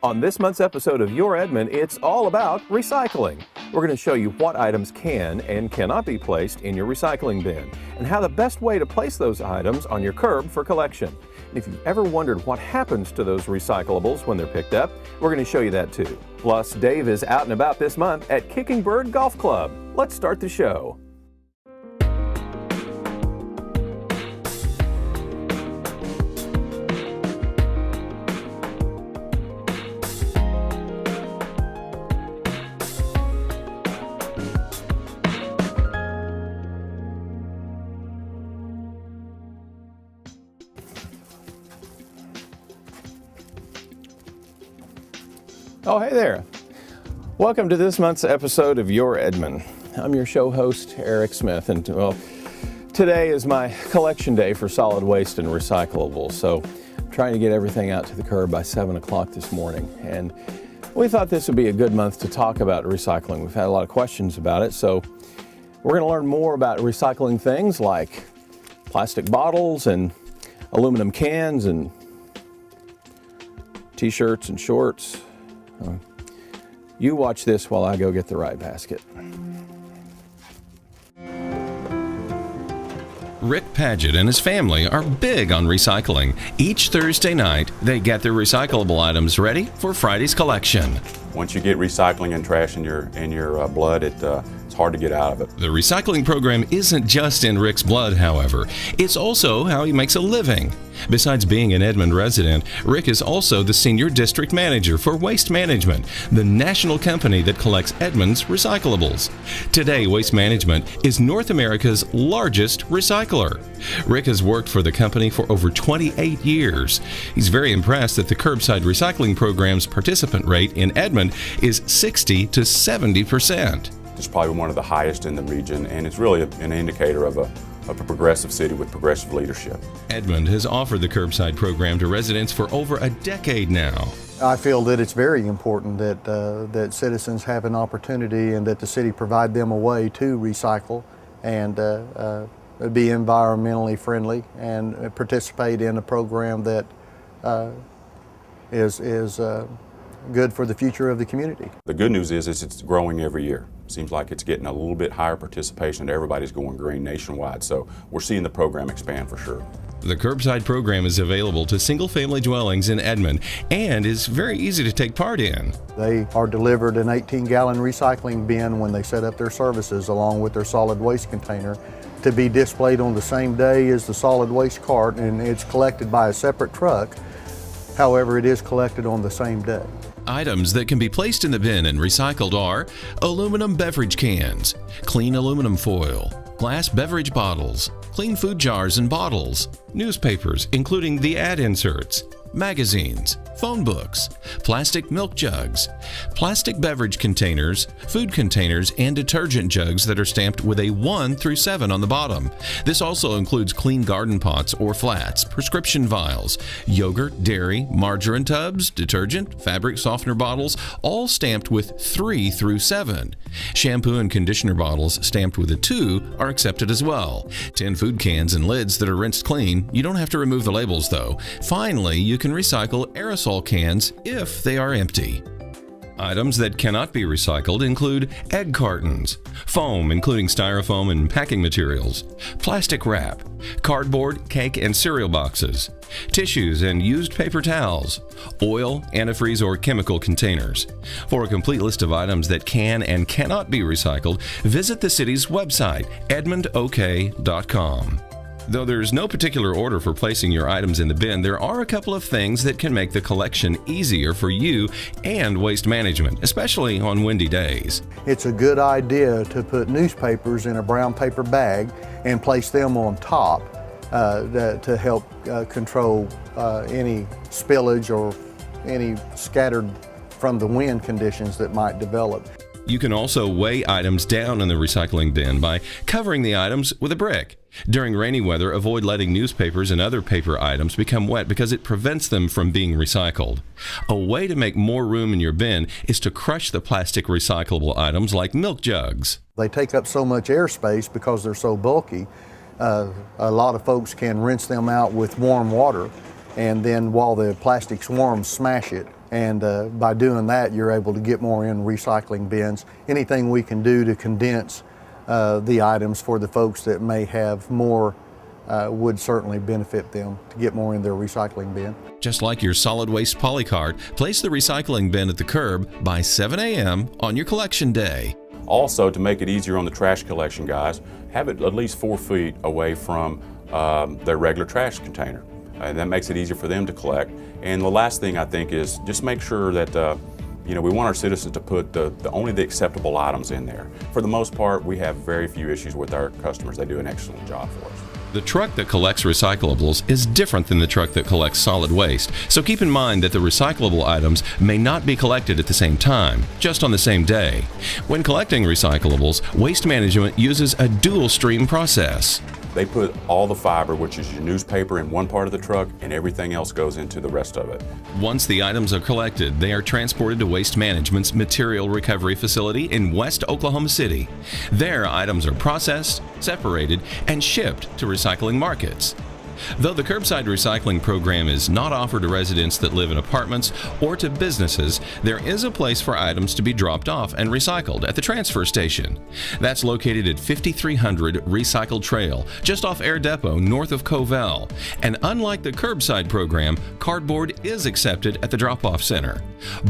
On this month's episode of Your Edmond, it's all about recycling. We're going to show you what items can and cannot be placed in your recycling bin and how the best way to place those items on your curb for collection. And if you've ever wondered what happens to those recyclables when they're picked up, we're going to show you that too. Plus, Dave is out and about this month at KickingBird Golf Club. Let's start the show. Oh, hey there. Welcome to this month's episode of Your Edmond. I'm your show host, Eric Smith, and well, today is my collection day for solid waste and recyclables, so I'm trying to get everything out to the curb by 7 o'clock this morning. And we thought this would be a good month to talk about recycling. We've had a lot of questions about it, so we're going to learn more about recycling things like plastic bottles and aluminum cans and t-shirts and shorts. You watch this while I go get the right basket. Rick Paget and his family are big on recycling. Each Thursday night, they get their recyclable items ready for Friday's collection. Once you get recycling and trash in your blood, it's hard to get out of it. The recycling program isn't just in Rick's blood, however. It's also how he makes a living. Besides being an Edmond resident, Rick is also the senior district manager for Waste Management, the national company that collects Edmond's recyclables. Today, Waste Management is North America's largest recycler. Rick has worked for the company for over 28 years. He's very impressed that the Curbside Recycling program's participant rate in Edmond is 60 to 70%. It's probably one of the highest in the region, and it's really an indicator of a progressive city with progressive leadership. Edmond has offered the Curbside program to residents for over a decade now. I feel that it's very important that citizens have an opportunity and that the city provide them a way to recycle and be environmentally friendly and participate in a program that is good for the future of the community. The good news is it's growing every year. Seems like it's getting a little bit higher participation and everybody's going green nationwide, so we're seeing the program expand for sure. The Curbside program is available to single-family dwellings in Edmond and is very easy to take part in. They are delivered an 18-gallon recycling bin when they set up their services along with their solid waste container to be displayed on the same day as the solid waste cart, and it's collected by a separate truck. However, it is collected on the same day. Items that can be placed in the bin and recycled are aluminum beverage cans, clean aluminum foil, glass beverage bottles, clean food jars and bottles, newspapers including the ad inserts, magazines, phone books, plastic milk jugs, plastic beverage containers, food containers, and detergent jugs that are stamped with a 1 through 7 on the bottom. This also includes clean garden pots or flats, prescription vials, yogurt, dairy, margarine tubs, detergent, fabric softener bottles, all stamped with 3 through 7. Shampoo and conditioner bottles stamped with a 2 are accepted as well. 10 food cans and lids that are rinsed clean. You don't have to remove the labels though. Finally, you can recycle aerosol cans if they are empty. Items that cannot be recycled include egg cartons, foam including styrofoam and packing materials, plastic wrap, cardboard, cake and cereal boxes, tissues and used paper towels, oil, antifreeze or chemical containers. For a complete list of items that can and cannot be recycled, visit the city's website, edmondok.com. Though there's no particular order for placing your items in the bin, there are a couple of things that can make the collection easier for you and Waste Management, especially on windy days. It's a good idea to put newspapers in a brown paper bag and place them on top to help control any spillage or any scattered from the wind conditions that might develop. You can also weigh items down in the recycling bin by covering the items with a brick. During rainy weather, avoid letting newspapers and other paper items become wet because it prevents them from being recycled. A way to make more room in your bin is to crush the plastic recyclable items like milk jugs. They take up so much airspace because they're so bulky. A lot of folks can rinse them out with warm water, and then while the plastic swarms smash it, And by doing that, you're able to get more in recycling bins. Anything we can do to condense the items for the folks that may have more would certainly benefit them to get more in their recycling bin. Just like your solid waste polycart, place the recycling bin at the curb by 7 a.m. on your collection day. Also, to make it easier on the trash collection guys, have it at least 4 feet away from their regular trash container. And that makes it easier for them to collect. And the last thing I think is just make sure that we want our citizens to put only the acceptable items in there. For the most part, we have very few issues with our customers. They do an excellent job for us. The truck that collects recyclables is different than the truck that collects solid waste, so keep in mind that the recyclable items may not be collected at the same time, just on the same day. When collecting recyclables, Waste Management uses a dual stream process. They put all the fiber, which is your newspaper, in one part of the truck, and everything else goes into the rest of it. Once the items are collected, they are transported to Waste Management's material recovery facility in West Oklahoma City. There, items are processed, separated, and shipped to recycling markets. Though the Curbside Recycling program is not offered to residents that live in apartments or to businesses, there is a place for items to be dropped off and recycled at the transfer station. That's located at 5300 Recycle Trail, just off Air Depot north of Covell. And unlike the Curbside program, cardboard is accepted at the drop-off center.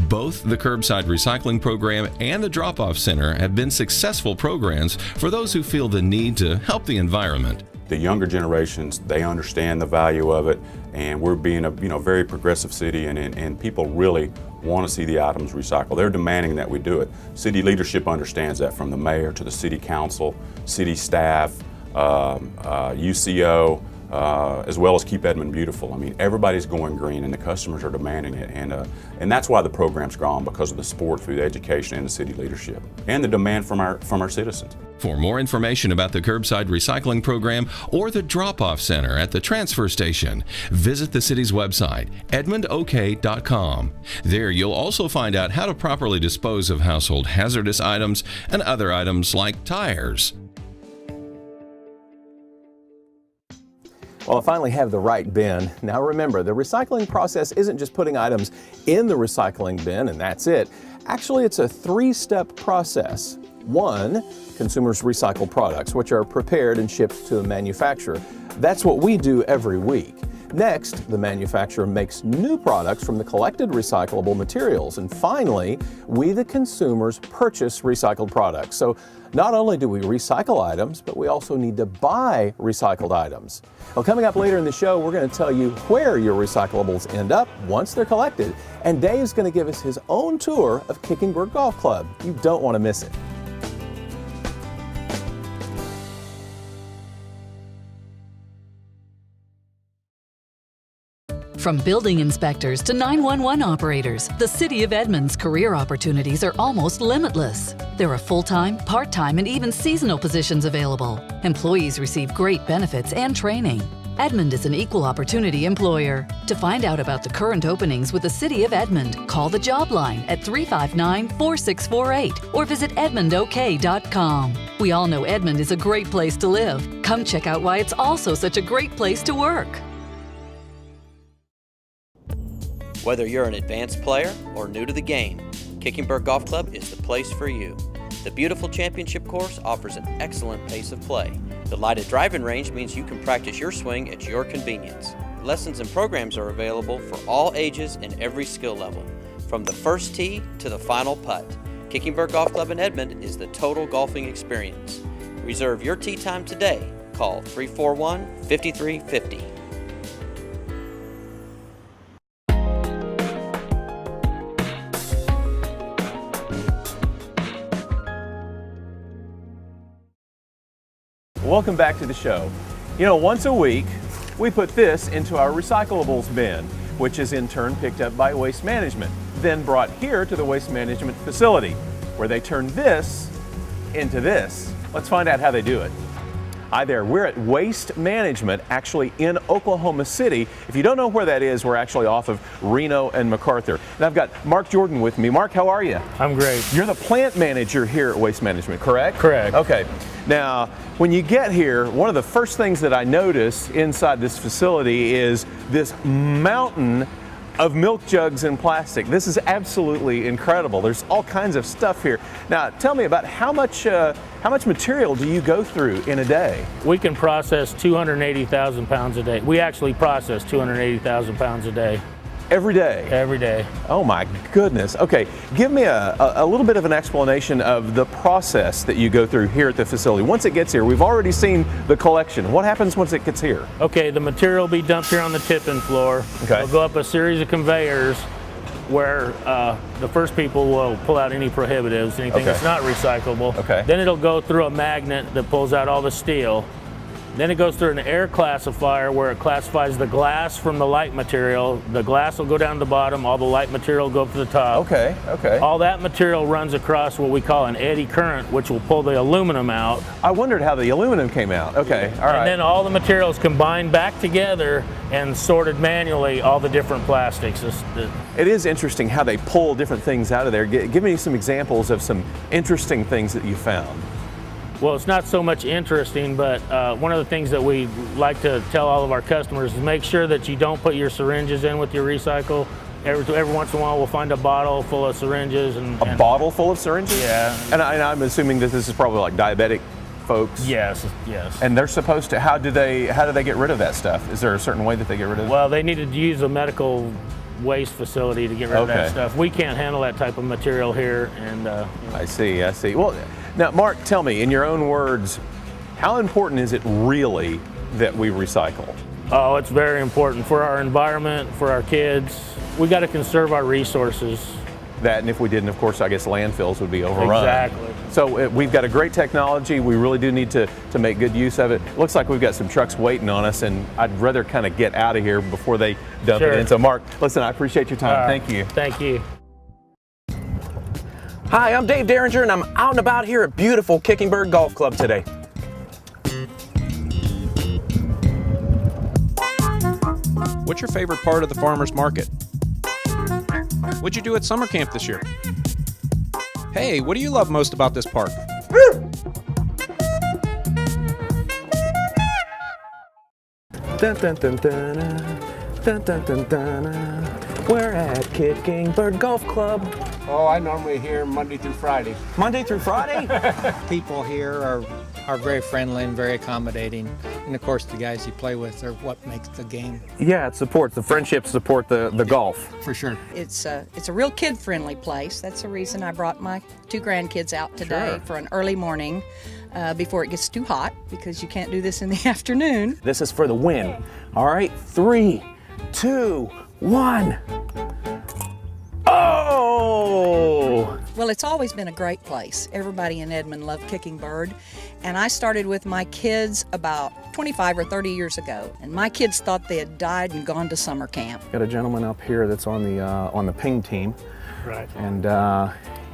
Both the Curbside Recycling program and the drop-off center have been successful programs for those who feel the need to help the environment. The younger generations, they understand the value of it, and we're being a very progressive city, and people really want to see the items recycled. They're demanding that we do it. City leadership understands that, from the mayor to the city council, city staff, UCO, as well as Keep Edmond Beautiful. I mean, everybody's going green, and the customers are demanding it, and that's why the program's gone, because of the support through the education and the city leadership, and the demand from our citizens. For more information about the Curbside Recycling program or the drop-off center at the transfer station, visit the city's website, edmondok.com. There you'll also find out how to properly dispose of household hazardous items and other items like tires. Well, I finally have the right bin. Now remember, the recycling process isn't just putting items in the recycling bin and that's it. Actually, it's a three-step process. 1, consumers recycle products, which are prepared and shipped to a manufacturer. That's what we do every week. Next, the manufacturer makes new products from the collected recyclable materials. And finally, we, the consumers, purchase recycled products. So not only do we recycle items, but we also need to buy recycled items. Well, coming up later in the show, we're going to tell you where your recyclables end up once they're collected. And Dave's going to give us his own tour of KickingBird Golf Club. You don't want to miss it. From building inspectors to 911 operators, the City of Edmond's career opportunities are almost limitless. There are full-time, part-time, and even seasonal positions available. Employees receive great benefits and training. Edmond is an equal opportunity employer. To find out about the current openings with the City of Edmond, call the job line at 359-4648 or visit edmondok.com. We all know Edmond is a great place to live. Come check out why it's also such a great place to work. Whether you're an advanced player or new to the game, KickingBird Golf Club is the place for you. The beautiful championship course offers an excellent pace of play. The lighted driving range means you can practice your swing at your convenience. Lessons and programs are available for all ages and every skill level, from the first tee to the final putt. KickingBird Golf Club in Edmond is the total golfing experience. Reserve your tee time today. Call 341-5350. Welcome back to the show. You know, once a week, we put this into our recyclables bin, which is in turn picked up by Waste Management, then brought here to the Waste Management facility, where they turn this into this. Let's find out how they do it. Hi there, we're at Waste Management, actually in Oklahoma City. If you don't know where that is, we're actually off of Reno and MacArthur. And I've got Mark Jordan with me. Mark, how are you? I'm great. You're the plant manager here at Waste Management, correct? Correct. Okay. Now, when you get here, one of the first things that I notice inside this facility is this mountain of milk jugs in plastic. This is absolutely incredible. There's all kinds of stuff here. Now, tell me about how much material do you go through in a day? We can process 280,000 pounds a day. We actually process 280,000 pounds a day. Every day? Every day. Oh my goodness. Okay, give me a little bit of an explanation of the process that you go through here at the facility. Once it gets here, we've already seen the collection. What happens once it gets here? Okay, the material will be dumped here on the tipping floor. Okay. It'll go up a series of conveyors where the first people will pull out any prohibitives, anything that's not recyclable. Okay. Then it'll go through a magnet that pulls out all the steel. Then it goes through an air classifier where it classifies the glass from the light material. The glass will go down to the bottom, all the light material will go up to the top. Okay, okay. All that material runs across what we call an eddy current, which will pull the aluminum out. I wondered how the aluminum came out. Okay, all right. And then all the materials combined back together and sorted manually, all the different plastics. It is interesting how they pull different things out of there. Give me some examples of some interesting things that you found. Well, it's not so much interesting, but one of the things that we like to tell all of our customers is make sure that you don't put your syringes in with your recycle. Every once in a while, we'll find a bottle full of syringes. A bottle full of syringes? Yeah. And I'm assuming that this is probably like diabetic folks. Yes, yes. And they're supposed to, how do they get rid of that stuff? Is there a certain way that they get rid of it? Well, they needed to use a medical waste facility to get rid of that stuff. We can't handle that type of material here. And I see. Well, now, Mark, tell me, in your own words, how important is it really that we recycle? Oh, it's very important for our environment, for our kids. We got to conserve our resources. That, and if we didn't, of course, I guess landfills would be overrun. Exactly. So we've got a great technology. We really do need to make good use of it. Looks like we've got some trucks waiting on us, and I'd rather kind of get out of here before they dump it in. So, Mark, listen, I appreciate your time. Thank you. Thank you. Hi, I'm Dave Derringer, and I'm out and about here at beautiful KickingBird Golf Club today. What's your favorite part of the farmer's market? What'd you do at summer camp this year? Hey, what do you love most about this park? Dun, dun, dun, dun, dun, dun, dun, dun. We're at KickingBird Golf Club. Oh, I normally here Monday through Friday. Monday through Friday? People here are very friendly and very accommodating. And of course, the guys you play with are what makes the game. Yeah, it supports, the friendships support the golf. For sure. It's a real kid-friendly place. That's the reason I brought my 2 grandkids out today for an early morning before it gets too hot, because you can't do this in the afternoon. This is for the win. All right, 3, 2, 1. Oh! Well, it's always been a great place. Everybody in Edmond loved KickingBird, and I started with my kids about 25 or 30 years ago, and my kids thought they had died and gone to summer camp. Got a gentleman up here that's on the ping team. Right. And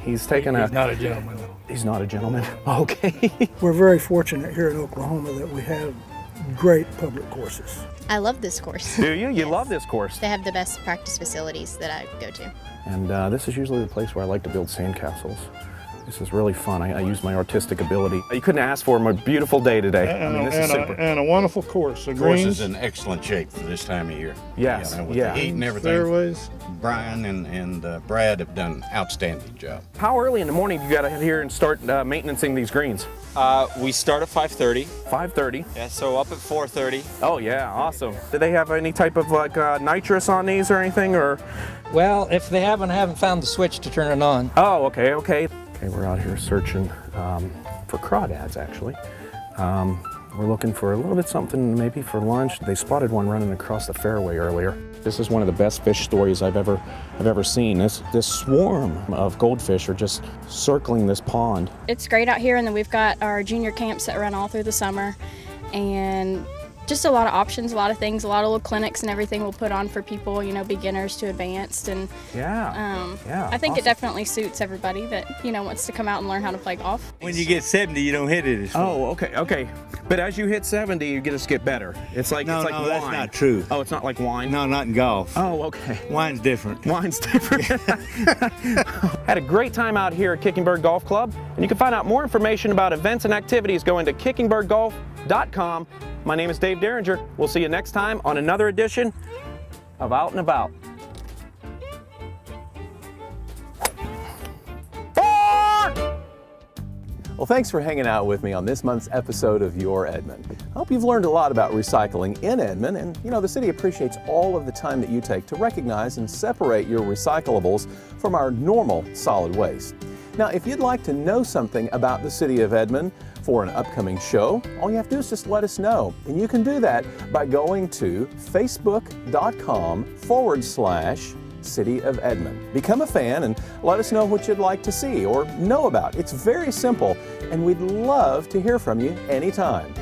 he's taken He's not a gentleman. He's not a gentleman. Okay. We're very fortunate here in Oklahoma that we have great public courses. I love this course. Do you? You love this course? They have the best practice facilities that I go to. And this is usually the place where I like to build sandcastles. This is really fun. I use my artistic ability. You couldn't ask for a beautiful day today. This is super. And a wonderful course. The course is in excellent shape for this time of year. Yes, you know, with the heat and everything. Fairways. Brian and Brad have done an outstanding job. How early in the morning do you got to get here and start maintaining these greens? We start at 5:30. 5:30. Yeah, so up at 4:30. Oh yeah, awesome. Do they have any type of like nitrous on these or anything, or? Well, if they haven't found the switch to turn it on. Oh, okay. Okay, we're out here searching for crawdads, actually. We're looking for a little bit something maybe for lunch. They spotted one running across the fairway earlier. This is one of the best fish stories I've ever seen. This swarm of goldfish are just circling this pond. It's great out here, and then we've got our junior camps that run all through the summer, and just a lot of options, a lot of things, a lot of little clinics and everything we'll put on for people, you know, beginners to advanced. And I think it definitely suits everybody that, you know, wants to come out and learn how to play golf. When you get 70, you don't hit it as far. Oh, okay. But as you hit 70, you just get better. It's like no, it's like wine. That's not true. Oh, it's not like wine? No, not in golf. Oh, okay. Wine's different. Wine's different. Had a great time out here at KickingBird Golf Club, and you can find out more information about events and activities going to kickingbirdgolf.com. My name is Dave Derringer. We'll see you next time on another edition of Out and About. Well, thanks for hanging out with me on this month's episode of Your Edmond. I hope you've learned a lot about recycling in Edmond, and the city appreciates all of the time that you take to recognize and separate your recyclables from our normal solid waste. Now, if you'd like to know something about the city of Edmond for an upcoming show, all you have to do is just let us know. And you can do that by going to facebook.com/City of Edmond. Become a fan and let us know what you'd like to see or know about. It's very simple, and we'd love to hear from you anytime.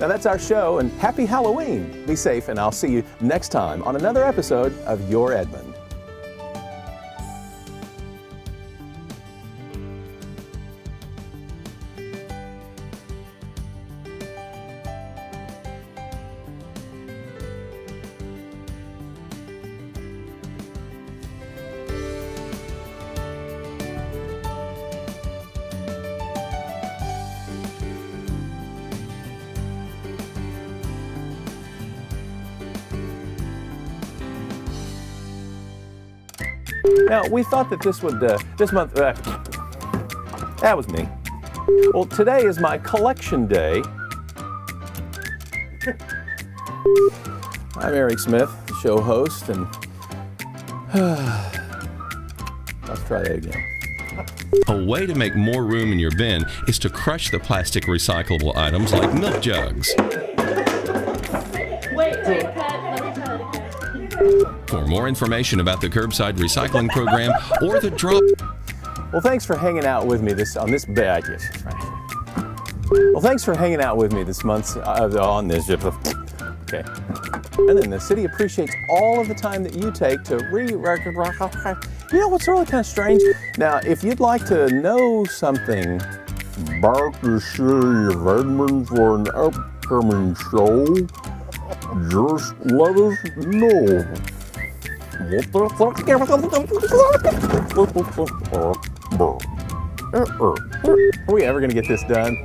Now that's our show, and happy Halloween. Be safe, and I'll see you next time on another episode of Your Edmond. Now, we thought that this month, that was me. Well, today is my collection day. I'm Eric Smith, the show host, and let's try that again. A way to make more room in your bin is to crush the plastic recyclable items like milk jugs. For more information about the Curbside Recycling Program or the drop... Well, thanks for hanging out with me on this bad. Well, thanks for hanging out with me this month on this. Okay. And then the city appreciates all of the time that you take to You know what's really kind of strange? Now, if you'd like to know something about the city of Edmond for an upcoming show, just let us know. What the fuck? Are we ever going to get this done?